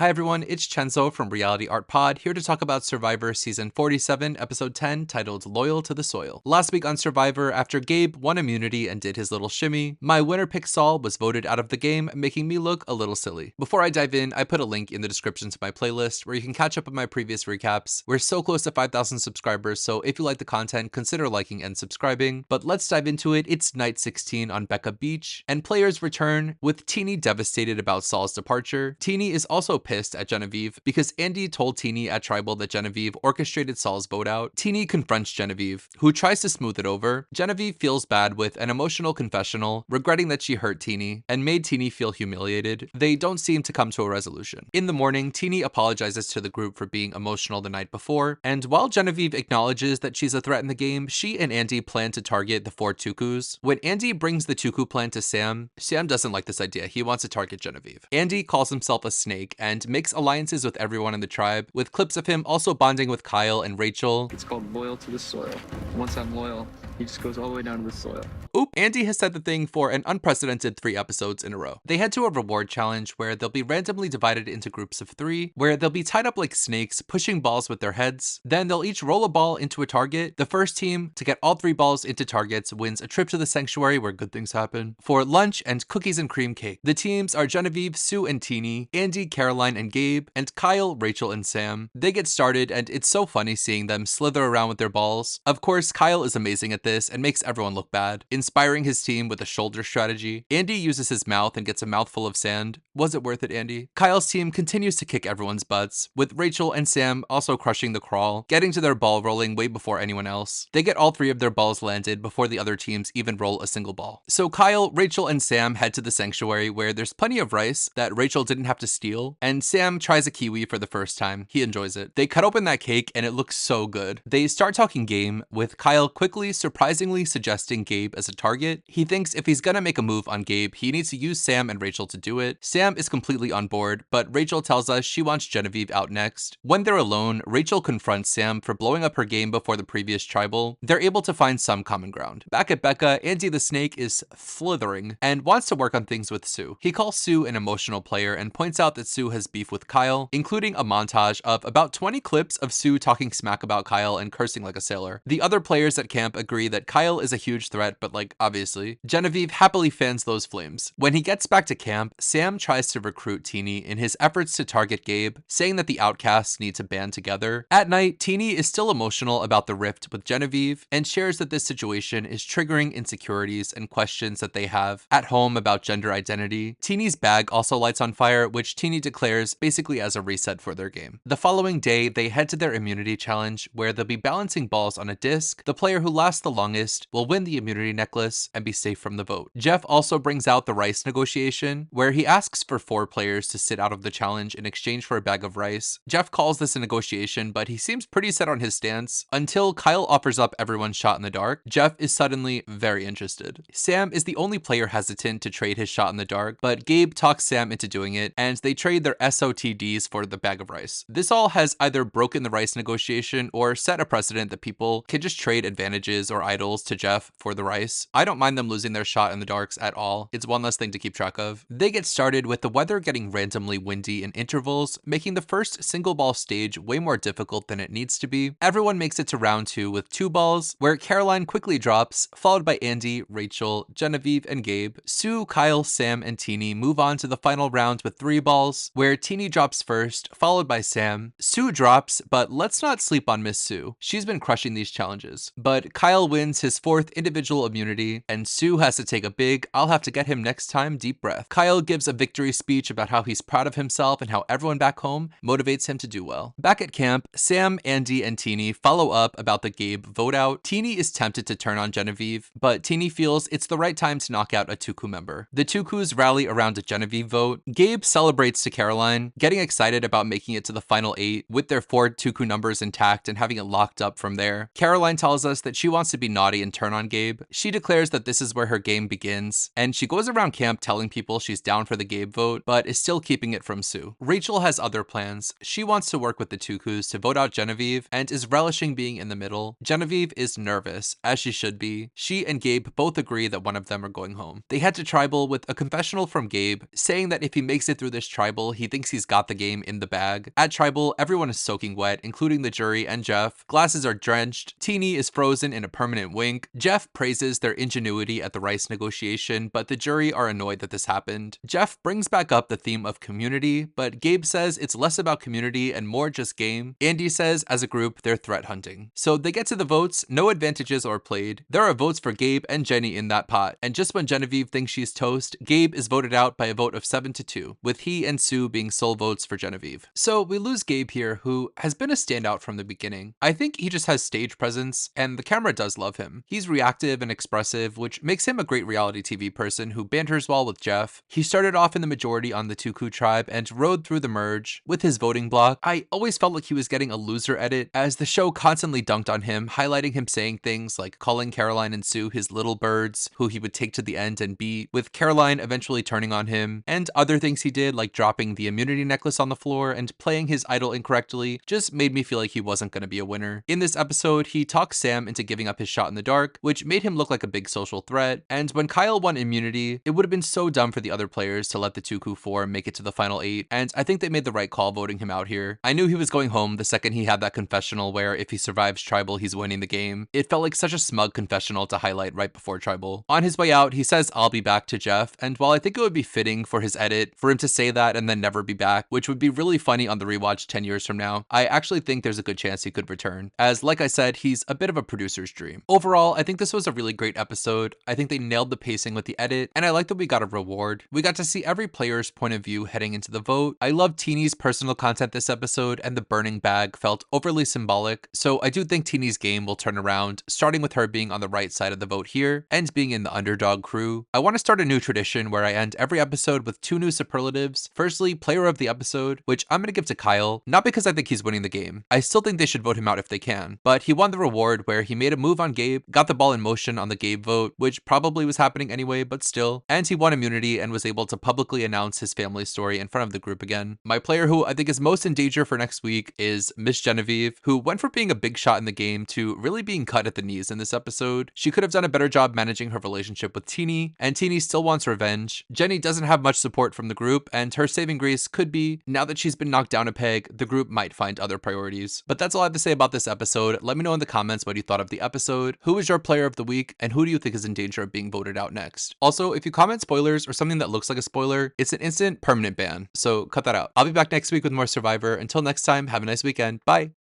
Hi everyone, it's Chenzo from Reality Art Pod, here to talk about Survivor Season 47, Episode 10, titled Loyal to the Soil. Last week on Survivor, after Gabe won immunity and did his little shimmy, my winner pick Saul was voted out of the game, making me look a little silly. Before I dive in, I put a link in the description to my playlist where you can catch up on my previous recaps. We're so close to 5,000 subscribers, so if you like the content, consider liking and subscribing. But let's dive into it. It's night 16 on Becca Beach, and players return with Teeny devastated about Saul's departure. Teeny is also pissed at Genevieve because Andy told Teeny at Tribal that Genevieve orchestrated Saul's vote out. Teeny confronts Genevieve, who tries to smooth it over. Genevieve feels bad with an emotional confessional, regretting that she hurt Teeny and made Teeny feel humiliated. They don't seem to come to a resolution. In the morning, Teeny apologizes to the group for being emotional the night before, and while Genevieve acknowledges that she's a threat in the game, she and Andy plan to target the 4 Tukus. When Andy brings the Tuku plan to Sam doesn't like this idea. He wants to target Genevieve. Andy calls himself a snake and makes alliances with everyone in the tribe, with clips of him also bonding with Kyle and Rachel. It's called loyal to the soil. Once I'm loyal, he just goes all the way down to the soil. Oop, Andy has said the thing for an unprecedented 3 episodes in a row. They head to a reward challenge where they'll be randomly divided into groups of 3, where they'll be tied up like snakes, pushing balls with their heads. Then they'll each roll a ball into a target. The first team to get all 3 balls into targets wins a trip to the sanctuary where good things happen, for lunch and cookies and cream cake. The teams are Genevieve, Sue, and Teeny, Andy, Caroline, and Gabe, and Kyle, Rachel, and Sam. They get started, and it's so funny seeing them slither around with their balls. Of course, Kyle is amazing at this and makes everyone look bad, inspiring his team with a shoulder strategy. Andy uses his mouth and gets a mouthful of sand. Was it worth it, Andy? Kyle's team continues to kick everyone's butts, with Rachel and Sam also crushing the crawl, getting to their ball rolling way before anyone else. They get all 3 of their balls landed before the other teams even roll a single ball. So Kyle, Rachel, and Sam head to the sanctuary where there's plenty of rice that Rachel didn't have to steal, and Sam tries a kiwi for the first time. He enjoys it. They cut open that cake and it looks so good. They start talking game, with Kyle quickly, surprisingly suggesting Gabe as a target. He thinks if he's gonna make a move on Gabe, he needs to use Sam and Rachel to do it. Sam is completely on board, but Rachel tells us she wants Genevieve out next. When they're alone, Rachel confronts Sam for blowing up her game before the previous tribal. They're able to find some common ground. Back at Becca, Andy the Snake is slithering and wants to work on things with Sue. He calls Sue an emotional player and points out that Sue has beef with Kyle, including a montage of about 20 clips of Sue talking smack about Kyle and cursing like a sailor. The other players at camp agree that Kyle is a huge threat, but like, obviously. Genevieve happily fans those flames. When he gets back to camp, Sam tries to recruit Teeny in his efforts to target Gabe, saying that the outcasts need to band together. At night, Teeny is still emotional about the rift with Genevieve and shares that this situation is triggering insecurities and questions that they have at home about gender identity. Teeny's bag also lights on fire, which Teeny declares basically as a reset for their game. The following day, they head to their immunity challenge where they'll be balancing balls on a disc. The player who lasts the longest will win the immunity necklace and be safe from the vote. Jeff also brings out the rice negotiation, where he asks for 4 players to sit out of the challenge in exchange for a bag of rice. Jeff calls this a negotiation, but he seems pretty set on his stance until Kyle offers up everyone's shot in the dark. Jeff is suddenly very interested. Sam is the only player hesitant to trade his shot in the dark, but Gabe talks Sam into doing it, and they trade their SOTDs for the bag of rice. This all has either broken the rice negotiation or set a precedent that people can just trade advantages or idols to Jeff for the rice. I don't mind them losing their shot in the darks at all. It's one less thing to keep track of. They get started with the weather getting randomly windy in intervals, making the first single ball stage way more difficult than it needs to be. Everyone makes it to round 2 with 2 balls, where Caroline quickly drops, followed by Andy, Rachel, Genevieve, and Gabe. Sue, Kyle, Sam, and Teeny move on to the final round with 3 balls, where Teeny drops first, followed by Sam. Sue drops, but let's not sleep on Miss Sue. She's been crushing these challenges. But Kyle wins his 4th individual immunity, and Sue has to take a big "I'll have to get him next time" deep breath. Kyle gives a victory speech about how he's proud of himself and how everyone back home motivates him to do well. Back at camp, Sam, Andy, and Teeny follow up about the Gabe vote out. Teeny is tempted to turn on Genevieve, but Teeny feels it's the right time to knock out a Tuku member. The Tukus rally around a Genevieve vote. Gabe celebrates to Caroline, getting excited about making it to the final 8 with their 4 Tuku numbers intact and having it locked up from there. Caroline tells us that she wants to be naughty and turn on Gabe. She declares that this is where her game begins, and she goes around camp telling people she's down for the Gabe Gabe vote, but is still keeping it from Sue. Rachel has other plans. She wants to work with the Tukus to vote out Genevieve and is relishing being in the middle. Genevieve is nervous, as she should be. She and Gabe both agree that one of them are going home. They head to Tribal with a confessional from Gabe saying that if he makes it through this Tribal, he thinks he's got the game in the bag. At Tribal, everyone is soaking wet, including the jury and Jeff. Glasses are drenched. Teeny is frozen in a permanent wink. Jeff praises their ingenuity at the rice negotiation, but the jury are annoyed that this happened. Jeff brings back up the theme of community, but Gabe says it's less about community and more just game. Andy says as a group, they're threat hunting. So they get to the votes, no advantages are played. There are votes for Gabe and Jenny in that pot, and just when Genevieve thinks she's toast, Gabe is voted out by a vote of 7-2, with he and Sue being sole votes for Genevieve. So we lose Gabe here, who has been a standout from the beginning. I think he just has stage presence, and the camera does love him. He's reactive and expressive, which makes him a great reality TV person who banters well with Jeff. He started off in the majority on the Tuku tribe and rode through the merge with his voting block. I always felt like he was getting a loser edit, as the show constantly dunked on him, highlighting him saying things like calling Caroline and Sue his little birds, who he would take to the end and beat, with Caroline eventually turning on him, and other things he did like dropping the immunity necklace on the floor and playing his idol incorrectly just made me feel like he wasn't going to be a winner. In this episode, he talks Sam into giving up his shot in the dark, which made him look like a big social threat, and when Kyle won immunity, it would have been so dumb for the other players to let the Tuku 4 make it to the final 8, and I think they made the right call voting him out here. I knew he was going home the second he had that confessional where if he survives Tribal, he's winning the game. It felt like such a smug confessional to highlight right before Tribal. On his way out, he says, "I'll be back" to Jeff, and while I think it would be fitting for his edit for him to say that and then never be back, which would be really funny on the rewatch 10 years from now, I actually think there's a good chance he could return, as like I said, he's a bit of a producer's dream. Overall, I think this was a really great episode. I think they nailed the pacing with the edit, and I like that we got a reward. We got to see every player's point of view heading into the vote. I love Teeny's personal content this episode, and the burning bag felt overly symbolic, so I do think Teeny's game will turn around, starting with her being on the right side of the vote here, and being in the underdog crew. I want to start a new tradition where I end every episode with 2 new superlatives. Firstly, player of the episode, which I'm going to give to Kyle, not because I think he's winning the game. I still think they should vote him out if they can, but he won the reward where he made a move on Gabe, got the ball in motion on the Gabe vote, which probably was happening anyway, but still, and he won immunity and was able to publicly announce his family story in front of the group again. My player who I think is most in danger for next week is Miss Genevieve, who went from being a big shot in the game to really being cut at the knees in this episode. She could have done a better job managing her relationship with Teeny, and Teeny still wants revenge. Jenny doesn't have much support from the group, and her saving grace could be, now that she's been knocked down a peg, the group might find other priorities. But that's all I have to say about this episode. Let me know in the comments what you thought of the episode, who is your player of the week, and who do you think is in danger of being voted out next. Also, if you comment spoilers or something that looks like a spoiler, it's an instant permanent ban, so cut that out. I'll be back next week with more Survivor. Until next time, have a nice weekend. Bye!